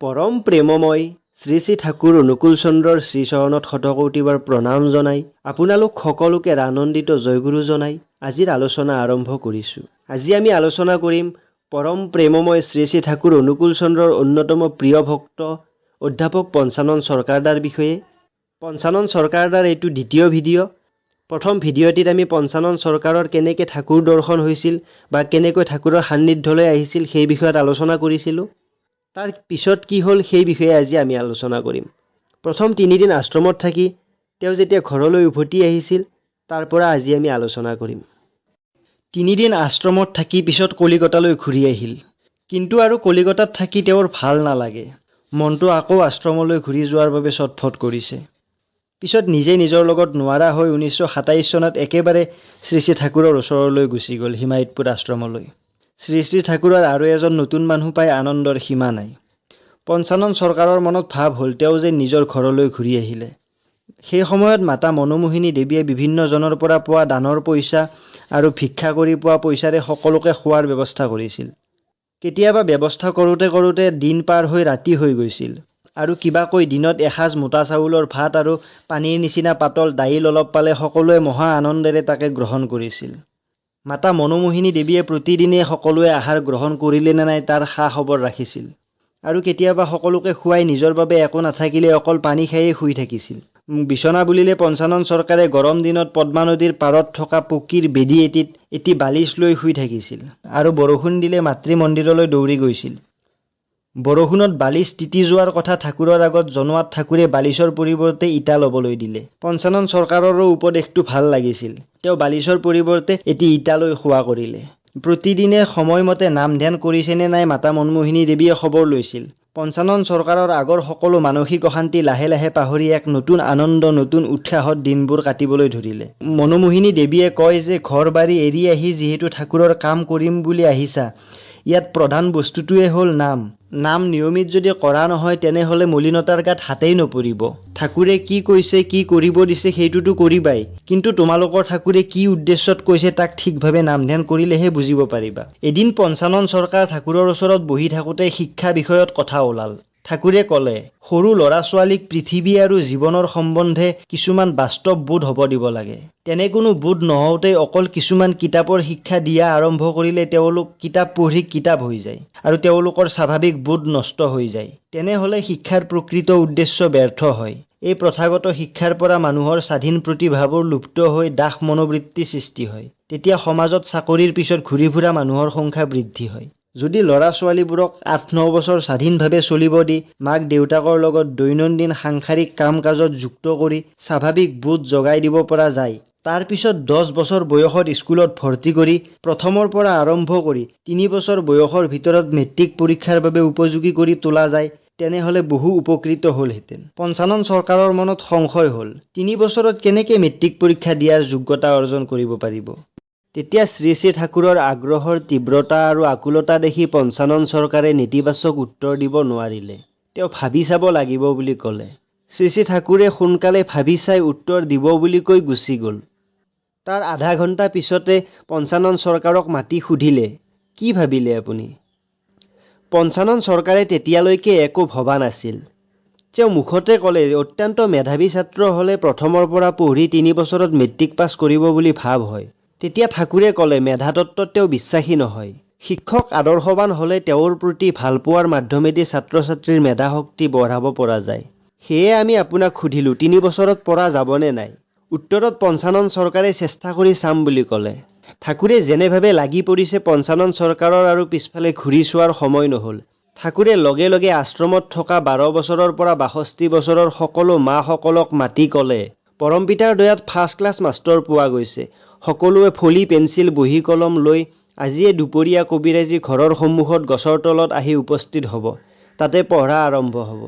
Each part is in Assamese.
পৰম প্ৰেমময় শ্ৰী শ্ৰী ঠাকুৰ অনুকূল চন্দ্ৰৰ শ্ৰীচৰণত শতকোটিবাৰ প্ৰণাম জনাই আপোনালোক সকলোকে আনন্দিত জয়গুৰু জনাই আজিৰ আলোচনা আৰম্ভ কৰিছোঁ। আজি আমি আলোচনা কৰিম পৰম প্ৰেমময় শ্ৰী শ্ৰী ঠাকুৰ অনুকূল চন্দ্ৰৰ অন্যতম প্ৰিয় ভক্ত অধ্যাপক পঞ্চানন সৰকাৰদাৰ বিষয়ে। পঞ্চানন সৰকাৰদাৰ এইটো দ্বিতীয় ভিডিঅ'। প্ৰথম ভিডিঅ'টিত আমি পঞ্চানন সৰকাৰৰ কেনেকৈ ঠাকুৰ দৰ্শন হৈছিল বা কেনেকৈ ঠাকুৰৰ সান্নিধ্যলৈ আহিছিল সেই বিষয়ত আলোচনা কৰিছিলোঁ। তাৰ পিছত কি হ'ল সেই বিষয়ে আজি আমি আলোচনা কৰিম। প্ৰথম 3 দিন আশ্ৰমত থাকি তেওঁ যেতিয়া ঘৰলৈ উভতি আহিছিল তাৰ পৰা আজি আমি আলোচনা কৰিম। 3 দিন আশ্ৰমত থাকি পিছত কলিকতালৈ ঘূৰি আহিল। কিন্তু আৰু কলিকতাত থাকি তেওঁৰ ভাল নালাগে। মনটো আকৌ আশ্ৰমলৈ ঘূৰি যোৱাৰ বাবে ছটফট কৰিছে। পিছত নিজে নিজৰ লগত নোৱাৰা হৈ 1927 চনত একেবাৰে শ্ৰী শ্ৰী ঠাকুৰৰ ওচৰলৈ গুচি গ'ল, হিমায়তপুৰ আশ্ৰমলৈ। শ্ৰী শ্ৰী ঠাকুৰৰ আৰু এজন নতুন মানুহ পাই আনন্দৰ সীমা নাই। পঞ্চানন সৰকাৰৰ মনত ভাৱ হ'ল তেওঁ যে নিজৰ ঘৰলৈ ঘূৰি আহিলে। সেই সময়ত মাতা মনোমোহিনী দেৱীয়ে বিভিন্ন জনৰ পৰা পোৱা দানৰ পইচা আৰু ভিক্ষা কৰি পোৱা পইচাৰে সকলোকে খোৱাৰ ব্যৱস্থা কৰিছিল। কেতিয়াবা ব্যৱস্থা কৰোঁতে কৰোঁতে দিন পাৰ হৈ ৰাতি হৈ গৈছিল আৰু কিবাকৈ দিনত এসাঁজ মোটা চাউলৰ ভাত আৰু পানীৰ নিচিনা পাতল দাইল অলপ পালে সকলোৱে মহা আনন্দেৰে তাকে গ্ৰহণ কৰিছিল। মাতা মনোমোহিনী দেৱীয়ে প্ৰতিদিনে সকলোৱে আহাৰ গ্ৰহণ কৰিলে নে নাই তাৰ খা খবৰ ৰাখিছিল আৰু কেতিয়াবা সকলোকে খুৱাই নিজৰ বাবে একো নাথাকিলে অকল পানী খায়েই শুই থাকিছিল। বিচনা বুলিলে পঞ্চানন সৰকাৰে গৰম দিনত পদ্মা নদীৰ পাৰত থকা পকীৰ বেদী এটি বালিচ লৈ শুই থাকিছিল আৰু বৰষুণ দিলে মাতৃ মন্দিৰলৈ দৌৰি গৈছিল। বৰষুণত বালিচ তিতি যোৱাৰ কথা ঠাকুৰৰ আগত জনোৱাত ঠাকুৰে বালিচৰ পৰিৱৰ্তে ইটা ল'বলৈ দিলে। পঞ্চানন সৰকাৰৰো উপদেশটো ভাল লাগিছিল। তেওঁ বালিচৰ পৰিৱৰ্তে এটি ইটা লৈ শোৱা কৰিলে। প্ৰতিদিনে সময়মতে নাম ধ্যান কৰিছেনে নাই মাতা মনমোহিনী দেৱীয়ে খবৰ লৈছিল। পঞ্চানন সৰকাৰৰ আগৰ সকলো মানসিক অশান্তি লাহে লাহে পাহৰি এক নতুন আনন্দ, নতুন উৎসাহত দিনবোৰ কাটিবলৈ ধৰিলে। মনোমোহিনী দেৱীয়ে কয় যে ঘৰ বাৰী এৰি আহি যিহেতু ঠাকুৰৰ কাম কৰিম বুলি আহিছা, ইয়াত প্ৰধান বস্তুটোৱে হ'ল নাম। নাম নিয়মিত যদি কৰা নহয় তেনেহ'লে মলিনতাৰ গাত হাতেই নপৰিব। ঠাকুৰে কি কৈছে, কি কৰিব দিছে সেইটোতো কৰিবাই, কিন্তু তোমালোকৰ ঠাকুৰে কি উদ্দেশ্যত কৈছে তাক ঠিকভাৱে নাম ধ্যান কৰিলেহে বুজিব পাৰিবা। এদিন পঞ্চানন সৰকাৰ ঠাকুৰৰ ওচৰত বহি থাকোঁতে শিক্ষা বিষয়ত কথা ওলাল। ঠাকুৰে ক'লে, সৰু ল'ৰা ছোৱালীক পৃথিৱী আৰু জীৱনৰ সম্বন্ধে কিছুমান বাস্তৱ বোধ হ'ব দিব লাগে। তেনে কোনো বোধ নহওঁতেই অকল কিছুমান কিতাপৰ শিক্ষা দিয়া আৰম্ভ কৰিলে তেওঁলোক কিতাপ পঢ়ি কিতাপ হৈ যায় আৰু তেওঁলোকৰ স্বাভাৱিক বোধ নষ্ট হৈ যায়। তেনেহ'লে শিক্ষাৰ প্ৰকৃত উদ্দেশ্য ব্যৰ্থ হয়। এই প্ৰথাগত শিক্ষাৰ পৰা মানুহৰ স্বাধীন প্ৰতিভাবোৰ লুপ্ত হৈ দাস মনোবৃত্তি সৃষ্টি হয়। তেতিয়া সমাজত চাকৰিৰ পিছত ঘূৰি ফুৰা মানুহৰ সংখ্যা বৃদ্ধি হয়। যদি ল'ৰা ছোৱালীবোৰক 8-9 বছৰ স্বাধীনভাৱে চলিব দি মাক দেউতাকৰ লগত দৈনন্দিন সাংসাৰিক কাম কাজত যুক্ত কৰি স্বাভাৱিক বোধ জগাই দিব পৰা যায়, তাৰ পিছত 10 বছৰ বয়সত স্কুলত ভৰ্তি কৰি প্ৰথমৰ পৰা আৰম্ভ কৰি 3 বছৰ বয়সৰ ভিতৰত মেট্ৰিক পৰীক্ষাৰ বাবে উপযোগী কৰি তোলা যায়, তেনেহ'লে বহু উপকৃত হ'লহেঁতেন। পঞ্চানন সৰকাৰৰ মনত সংশয় হ'ল, 3 বছৰত কেনেকৈ মেট্ৰিক পৰীক্ষা দিয়াৰ যোগ্যতা অৰ্জন কৰিব পাৰিব। তেতিয়া শ্ৰী শ্ৰী ঠাকুৰৰ আগ্ৰহৰ তীব্ৰতা আৰু আকুলতা দেখি পঞ্চানন সৰকাৰে নেতিবাচক উত্তৰ দিব নোৱাৰিলে। তেওঁ ভাবি চাব লাগিব বুলি ক'লে। শ্ৰী শ্ৰী ঠাকুৰে সোনকালে ভাবি চাই উত্তৰ দিব বুলি কৈ গুচি গ'ল। তাৰ আধা ঘণ্টা পিছতে পঞ্চানন সৰকাৰক মাতি সুধিলে, কি ভাবিলে আপুনি? পঞ্চানন সৰকাৰে তেতিয়ালৈকে একো ভবা নাছিল। তেওঁ মুখতে ক'লে, অত্যন্ত মেধাৱী ছাত্ৰ হ'লে প্ৰথমৰ পৰা পঢ়ি 3 বছৰত মেট্ৰিক পাছ কৰিব বুলি ভাৱ হয়। তেতিয়া ঠাকুৰে ক'লে, মেধাতত্ত্বত তেওঁ বিশ্বাসী নহয়। শিক্ষক আদৰ্শৱান হ'লে তেওঁৰ প্ৰতি ভালপোৱাৰ মাধ্যমেদি ছাত্ৰ ছাত্ৰীৰ মেধা শক্তি বঢ়াব পৰা যায়। সেয়ে আমি আপোনাক সুধিলোঁ, 3 বছৰত পৰা যাবনে নাই? উত্তৰত পঞ্চানন সৰকাৰে চেষ্টা কৰি চাম বুলি ক'লে। ঠাকুৰে যেনেভাৱে লাগি পৰিছে পঞ্চানন সৰকাৰৰ আৰু পিছফালে ঘূৰি চোৱাৰ সময় নহ'ল। ঠাকুৰে লগে লগে আশ্ৰমত থকা 12 বছৰৰ পৰা 62 বছৰৰ সকলো মাসকলক মাতি ক'লে, পৰমপিতাৰ দয়াত ফাৰ্ষ্ট ক্লাছ মাষ্টৰ পোৱা গৈছে। সকলোৱে ফলি পেঞ্চিল বহী কলম লৈ আজিয়ে দুপৰীয়া কবিৰাজী ঘৰৰ সন্মুখত গছৰ তলত আহি উপস্থিত হ'ব। তাতে পঢ়া আৰম্ভ হ'ব।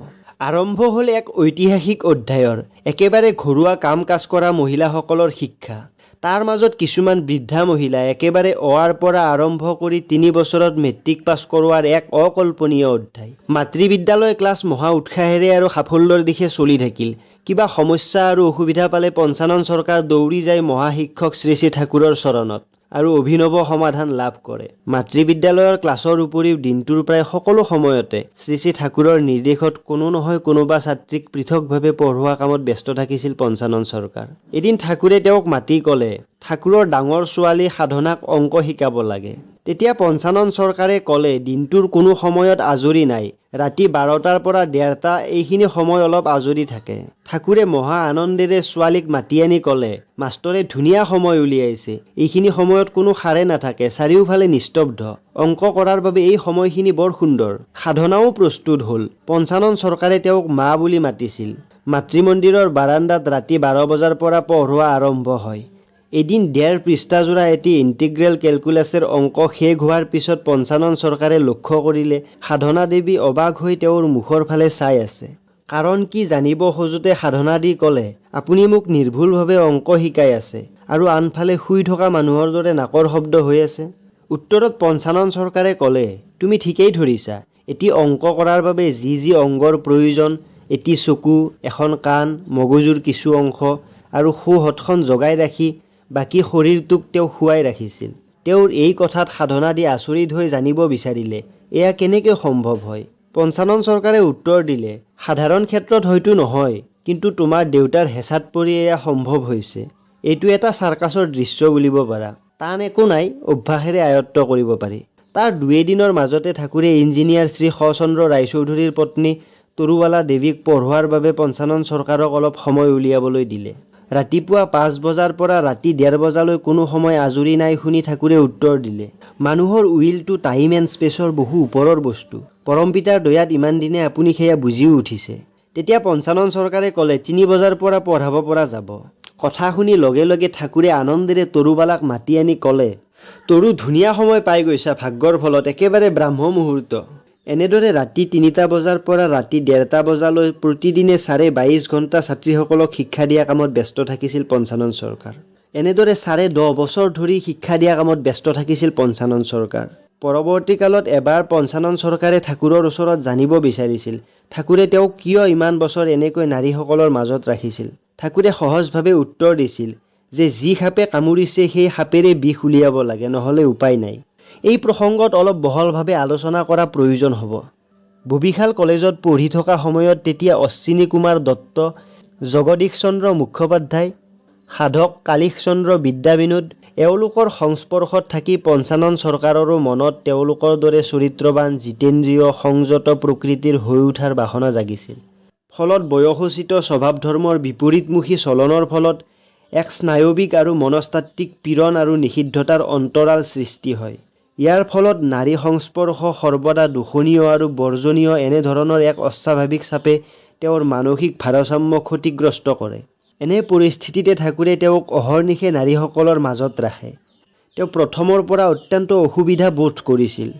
আৰম্ভ হ'ল এক ঐতিহাসিক অধ্যায়ৰ, একেবাৰে ঘৰুৱা কাম কাজ কৰা মহিলাসকলৰ শিক্ষা। তাৰ মাজত কিছুমান বৃদ্ধা মহিলা একেবাৰে অ-আৰ পৰা আৰম্ভ কৰি 3 বছৰত মেট্ৰিক পাছ কৰোৱাৰ এক অকল্পনীয় অধ্যায়। মাতৃবিদ্যালয় ক্লাছ মহা উৎসাহেৰে আৰু সাফল্যৰ দিশে চলি থাকিল। কিবা সমস্যা আৰু অসুবিধা পালে পঞ্চানন সৰকাৰ দৌৰি যায় মহাশিক্ষক শ্ৰী শ্ৰী ঠাকুৰৰ চৰণত আৰু অভিনৱ সমাধান লাভ কৰে। মাতৃবিদ্যালয়ৰ ক্লাছৰ উপৰিও দিনটোৰ প্ৰায় সকলো সময়তে শ্ৰী শ্ৰী ঠাকুৰৰ নিৰ্দেশত কোনো নহয় কোনোবা ছাত্ৰীক পৃথকভাৱে পঢ়োৱা কামত ব্যস্ত থাকিছিল পঞ্চানন চৰকাৰ। এদিন ঠাকুৰে তেওঁক মাতি ক'লে, ঠাকুৰৰ ডাঙৰ ছোৱালী সাধনাক অংক শিকাব লাগে। তেতিয়া পঞ্চানন চৰকাৰে ক'লে, দিনটোৰ কোনো সময়ত আজৰি নাই, ৰাতি 12টাৰ পৰা 1:30 এইখিনি সময় অলপ আজৰি থাকে। ঠাকুৰে মহা আনন্দেৰে ছোৱালীক মাতি আনি ক'লে, মাষ্টৰে ধুনীয়া সময় উলিয়াইছে, এইখিনি সময়ত কোনো সাৰে নাথাকে, চাৰিওফালে নিস্তব্ধ, অংক কৰাৰ বাবে এই সময়খিনি বৰ সুন্দৰ। সাধনাও প্ৰস্তুত হ'ল। পঞ্চানন চৰকাৰে তেওঁক মা বুলি মাতিছিল। মাতৃমন্দিৰৰ বাৰাণ্ডাত ৰাতি 12 বজাৰ পৰা পঢ়োৱা আৰম্ভ হয়। এদিন 1.5 পৃষ্ঠাজোৰা এটি ইণ্টিগ্ৰেল কেলকুলাছৰ অংক শেষ হোৱাৰ পিছত পঞ্চানন চৰকাৰে লক্ষ্য কৰিলে সাধনা দেৱী অবাক হৈ তেওঁৰ মুখৰ ফালে চাই আছে। কাৰণ কি জানিব খোজোতে সাধনা দি ক'লে, আপুনি মোক নিৰ্ভুলভাৱে অংক শিকাই আছে আৰু আনফালে শুই থকা মানুহৰ দৰে নাকৰ শব্দ হৈ আছে। উত্তৰত পঞ্চানন চৰকাৰে ক'লে, তুমি ঠিকেই ধৰিছা, এটি অংক কৰাৰ বাবে যি যি অংগৰ প্ৰয়োজন, এটি চকু, এখন কাণ, মগজুৰ কিছু অংশ আৰু সোঁহাতখন জগাই ৰাখি বাকী শৰীৰটোক তেওঁ শুৱাই ৰাখিছিল। তেওঁৰ এই কথাত সাধনা দি আচৰিত হৈ জানিব বিচাৰিলে, এয়া কেনেকৈ সম্ভৱ হয়? পঞ্চানন চৰকাৰে উত্তৰ দিলে, সাধাৰণ ক্ষেত্ৰত হয়তো নহয়, কিন্তু তোমাৰ দেউতাৰ হেঁচাত পৰি এয়া সম্ভৱ হৈছে। এইটো এটা চাৰ্কাছৰ দৃশ্য বুলিব পাৰা। টান একো নাই, অভ্যাসেৰে আয়ত্ত কৰিব পাৰি। তাৰ 2 দিনৰ মাজতে ঠাকুৰে ইঞ্জিনিয়াৰ শ্ৰী শচন্দ্ৰ ৰায়চৌধুৰীৰ পত্নী তৰুবালা দেৱীক পঢ়োৱাৰ বাবে পঞ্চানন চৰকাৰক অলপ সময় উলিয়াবলৈ দিলে। ৰাতিপুৱা 5 বজাৰ পৰা ৰাতি 1:30 বজালৈ কোনো সময় আজৰি নাই শুনি ঠাকুৰে উত্তৰ দিলে, মানুহৰ উইলটো টাইম এণ্ড স্পেচৰ বহু ওপৰৰ বস্তু। পৰমপিতাৰ দয়াত ইমান দিনে আপুনি সেয়া বুজিও উঠিছে। তেতিয়া পঞ্চানন চৰকাৰে ক'লে, 3 বজাৰ পৰা পঢ়াব পৰা যাব। কথা শুনি লগে লগে ঠাকুৰে আনন্দেৰে তৰুবালাক মাতি আনি ক'লে, তৰু ধুনীয়া সময় পাই গৈছা ভাগ্যৰ ফলত, একেবাৰে ব্ৰাহ্ম মুহূৰ্ত। এনেদৰে ৰাতি 3টা বজাৰ পৰা ৰাতি 1:30 বজালৈ প্ৰতিদিনে 22.5 ঘণ্টা ছাত্ৰীসকলক শিক্ষা দিয়া কামত ব্যস্ত থাকিছিল পঞ্চানন চৰকাৰ। এনেদৰে 10.5 বছৰ ধৰি শিক্ষা দিয়া কামত ব্যস্ত থাকিছিল পঞ্চানন চৰকাৰ। পৰৱৰ্তী কালত এবাৰ পঞ্চানন চৰকাৰে ঠাকুৰৰ ওচৰত জানিব বিচাৰিছিল, ঠাকুৰে তেওঁক কিয় ইমান বছৰ এনেকৈ নাৰীসকলৰ মাজত ৰাখিছিল। ঠাকুৰে সহজভাৱে উত্তৰ দিছিল যে যি সাপে কামুৰিছে সেই সাপেৰে বিষ উলিয়াব লাগে, নহ'লে উপায় নাই। এই প্ৰসংগত অলপ বহলভাৱে আলোচনা কৰা প্ৰয়োজন হ'ব। ববিশাল কলেজত পঢ়ি থকা সময়ত তেতিয়া অশ্বিনী কুমাৰ দত্ত, জগদীশ চন্দ্ৰ মুখোপাধ্যায়, সাধক কালীশ চন্দ্ৰ বিদ্যাবিনোদ এওঁলোকৰ সংস্পৰ্শত থাকি পঞ্চানন চৰকাৰৰো মনত তেওঁলোকৰ দৰে চৰিত্ৰৱান, জিতেন্দ্ৰীয়, সংযত প্ৰকৃতিৰ হৈ উঠাৰ বাসনা জাগিছিল। ফলত বয়সোচিত স্বভাৱ ধৰ্মৰ বিপৰীতমুখী চলনৰ ফলত এক স্নায়ৱিক আৰু মনস্তাত্ত্বিক পীড়ন আৰু নিষিদ্ধতাৰ অন্তৰাল সৃষ্টি হয়। ইয়াৰ ফলত নাৰী সংস্পৰ্শ সৰ্বদা দূষণীয় আৰু বৰ্জনীয় এনেধৰণৰ এক অস্বাভাৱিক চাপে তেওঁৰ মানসিক ভাৰসাম্য ক্ষতিগ্ৰস্ত কৰে। এনে পৰিস্থিতিতে ঠাকুৰে তেওঁক অহৰ্নিশে নাৰীসকলৰ মাজত ৰাখে। তেওঁ প্ৰথমৰ পৰা অত্যন্ত অসুবিধা বোধ কৰিছিল।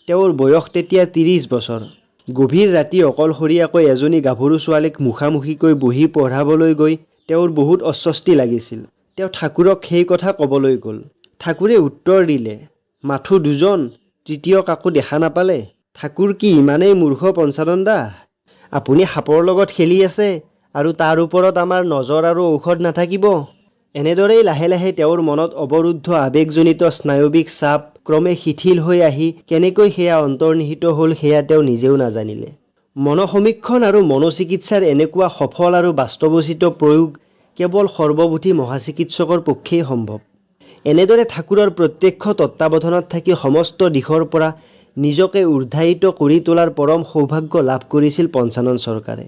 তেওঁৰ বয়স তেতিয়া 30 বছৰ। গভীৰ ৰাতি অকলশৰীয়াকৈ এজনী গাভৰু ছোৱালীক মুখামুখিকৈ বহি পঢ়াবলৈ গৈ তেওঁৰ বহুত অস্বস্তি লাগিছিল। তেওঁ ঠাকুৰক সেই কথা ক'বলৈ গ'ল। ঠাকুৰে উত্তৰ দিলে, মাথো দুজন, তৃতীয় কাকো দেখা নাপালে? ঠাকুৰ কি ইমানেই মূৰ্খ পঞ্চানন দা? আপুনি সাপৰ লগত খেলি আছে আৰু তাৰ ওপৰত আমাৰ নজৰ আৰু ঔষধ নাথাকিব। এনেদৰেই লাহে লাহে তেওঁৰ মনত অৱৰুদ্ধ আৱেগজনিত স্নায়ৱিক চাপ ক্ৰমে শিথিল হৈ আহি কেনেকৈ সেয়া অন্তৰ্নিহিত হ'ল সেয়া তেওঁ নিজেও নাজানিলে। মনসমীক্ষণ আৰু মনোচিকিৎসাৰ এনেকুৱা সফল আৰু বাস্তৱোচিত প্ৰয়োগ কেৱল সৰ্ববোধী মহাচিকিৎসকৰ পক্ষেই সম্ভৱ। এনেদৰে ঠাকুৰৰ প্ৰত্যক্ষ তত্ত্বাৱধানত থাকি সমস্ত দিশৰ পৰা নিজকে উৰ্ধায়িত কৰি তোলাৰ পৰম সৌভাগ্য লাভ কৰিছিল পঞ্চানন চৰকাৰে।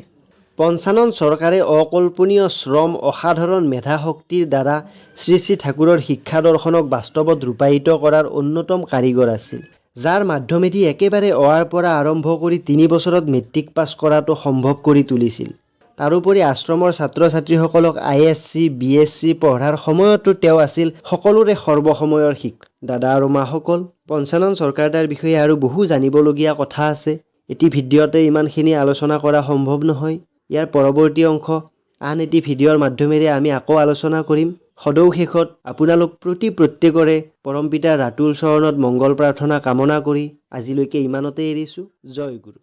পঞ্চানন চৰকাৰে অকল্পনীয় শ্ৰম, অসাধাৰণ মেধাশক্তিৰ দ্বাৰা শ্ৰী শ্ৰী ঠাকুৰৰ শিক্ষা দৰ্শনক বাস্তৱত ৰূপায়িত কৰাৰ অন্যতম কাৰিকৰ আছিল, যাৰ মাধ্যমেদি একেবাৰে অৱাৰ পৰা আৰম্ভ কৰি 3 বছৰত মেট্ৰিক পাছ কৰাটো সম্ভৱ কৰি তুলিছিল। তাৰোপৰি আশ্ৰমৰ ছাত্ৰ ছাত্ৰীসকলক ISC, BSc পঢ়াৰ সময়তো তেওঁ আছিল সকলোৰে সৰ্বসময়ৰ শিক্ষক। দাদা আৰু মাসকল, পঞ্চানন চৰকাৰদাৰ বিষয়ে আৰু বহু জানিবলগীয়া কথা আছে। এটি ভিডিঅ'তে ইমানখিনি আলোচনা কৰা সম্ভৱ নহয়। ইয়াৰ পৰৱৰ্তী অংশ আন এটি ভিডিঅ'ৰ মাধ্যমেৰে আমি আকৌ আলোচনা কৰিম। সদৌ শেষত আপোনালোক প্ৰত্যেকৰে পৰমপিতা ৰাতুল চৰণত মংগল প্ৰাৰ্থনা কামনা কৰি আজিলৈকে ইমানতে এৰিছোঁ। জয় গুৰু।